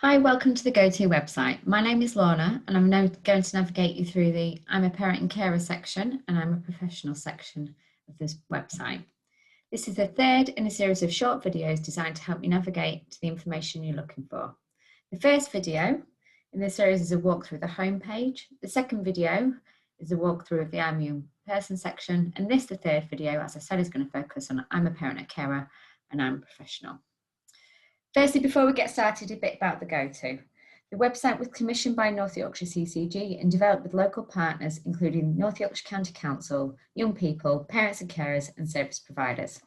Hi, welcome to the GoTo website. My name is Lorna and I'm now going to navigate you through the I'm a Parent and Carer section and I'm a Professional section of this website. This is the third in a series of short videos designed to help you navigate to the information you're looking for. The first video in this series is a walkthrough of the homepage. The second video is a walkthrough of the I'm a Young Person section, and this, the third video, as I said, is going to focus on I'm a Parent and Carer and I'm a Professional. Firstly, before we get started, a bit about the GoTo. The website was commissioned by North Yorkshire CCG and developed with local partners, including North Yorkshire County Council, young people, parents and carers, and service providers.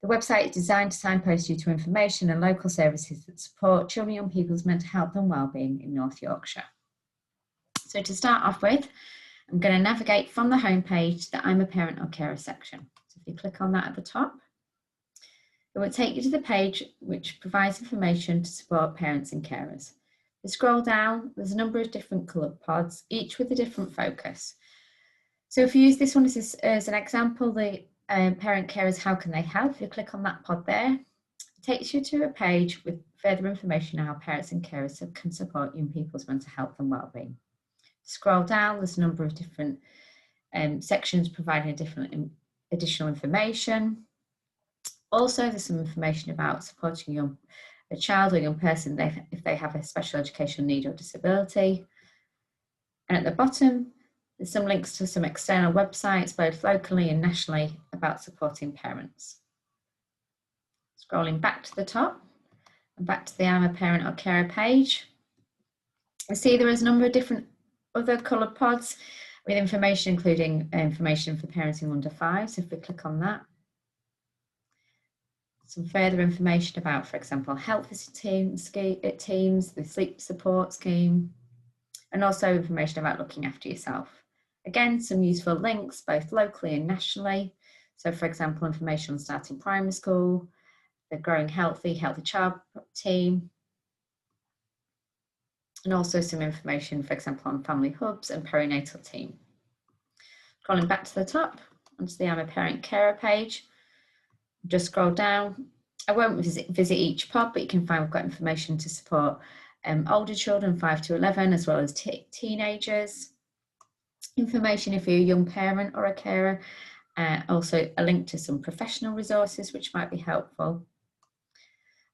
The website is designed to signpost you to information and local services that support children and young people's mental health and wellbeing in North Yorkshire. So to start off with, I'm going to navigate from the homepage to the I'm a Parent or Carer section. So if you click on that at the top, it will take you to the page which provides information to support parents and carers. If you scroll down, there's a number of different coloured pods, each with a different focus. So if you use this one as an example, the parent carers, how can they help? If you click on that pod there, it takes you to a page with further information on how parents and carers can support young people's mental health and wellbeing. Scroll down, there's a number of different sections providing additional information. Also, there's some information about supporting a child or young person if they have a special educational need or disability. And at the bottom, there's some links to some external websites, both locally and nationally, about supporting parents. Scrolling back to the top and back to the I'm a Parent or Carer page, I see there is a number of different other coloured pods with information, including information for parenting under 5. So if we click on that, some further information about, for example, health teams, the sleep support scheme, and also information about looking after yourself. Again, some useful links, both locally and nationally. So, for example, information on starting primary school, the Growing Healthy Child team, and also some information, for example, on family hubs and perinatal team. Scrolling back to the top, onto the I'm a Parent Carer page, just scroll down. I won't visit each pod, but you can find we've got information to support older children, 5 to 11, as well as teenagers. Information if you're a young parent or a carer. Also a link to some professional resources which might be helpful.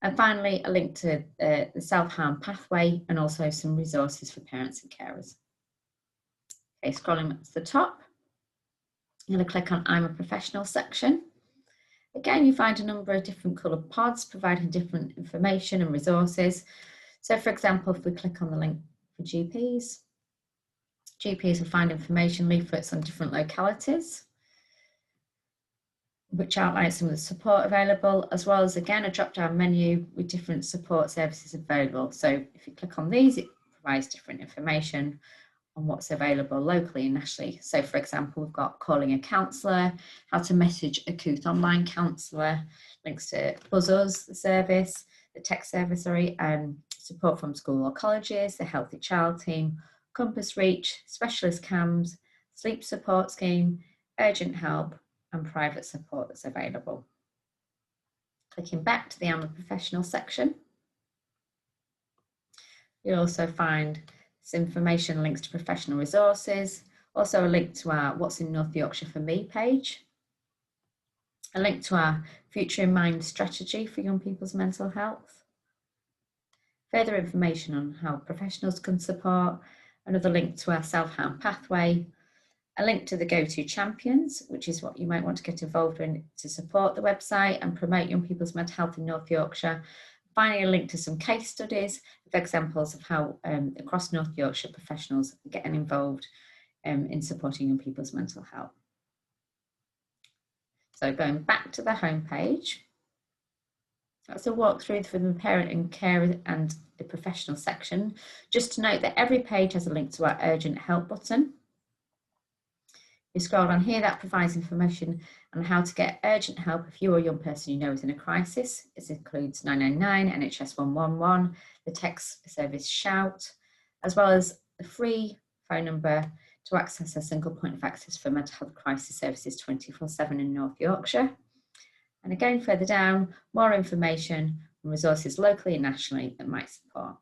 And finally, a link to the self-harm pathway and also some resources for parents and carers. Okay, scrolling up to the top, I'm going to click on I'm a Professional section. Again, you find a number of different coloured pods providing different information and resources. So for example, if we click on the link for GPs will find information leaflets on different localities, which outlines some of the support available, as well as, again, a drop-down menu with different support services available. So if you click on these, it provides different information on what's available locally and nationally. So for example, we've got calling a counsellor, how to message a COOT online counsellor, links to Buzz Us, the service, the tech service, support from school or colleges, the Healthy Child team, Compass Reach, specialist CAMS, sleep support scheme, urgent help, and private support that's available. Clicking back to the I'm a Professional section, you'll also find some information, links to professional resources, also a link to our What's in North Yorkshire for Me page, a link to our Future in Mind strategy for young people's mental health, further information on how professionals can support, another link to our self-harm pathway, a link to the GoTo Champions, which is what you might want to get involved in to support the website and promote young people's mental health in North Yorkshire. Finally, a link to some case studies with examples of how across North Yorkshire professionals are getting involved in supporting young people's mental health. So going back to the homepage, that's a walkthrough for the parent and carer and the professional section. Just to note that every page has a link to our urgent help button. You scroll down here, that provides information on how to get urgent help if you or a young person you know is in a crisis. This includes 999, NHS 111, the text service Shout, as well as the free phone number to access a single point of access for mental health crisis services 24/7 in North Yorkshire. And again, further down, more information and resources locally and nationally that might support.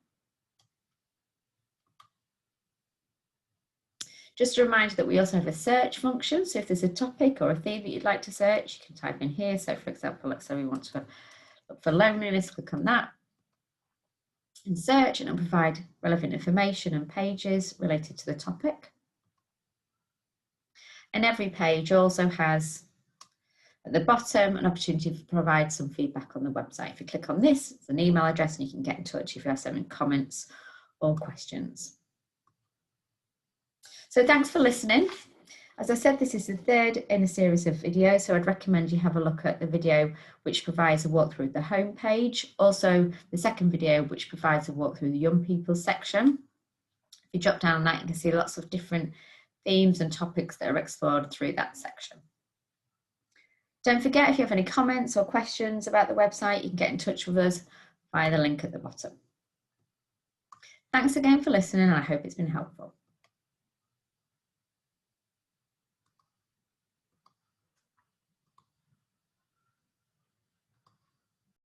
Just a reminder that we also have a search function. So if there's a topic or a theme that you'd like to search, you can type in here. So for example, let's say we want to look for loneliness, click on that and search, and it'll provide relevant information and pages related to the topic. And every page also has at the bottom an opportunity to provide some feedback on the website. If you click on this, it's an email address and you can get in touch if you have any comments or questions. So thanks for listening. As I said, this is the third in a series of videos, so I'd recommend you have a look at the video which provides a walkthrough of the home page, also the second video which provides a walkthrough of the young people section. If you drop down on that, you can see lots of different themes and topics that are explored through that section. Don't forget, if you have any comments or questions about the website, you can get in touch with us via the link at the bottom. Thanks again for listening, and I hope it's been helpful.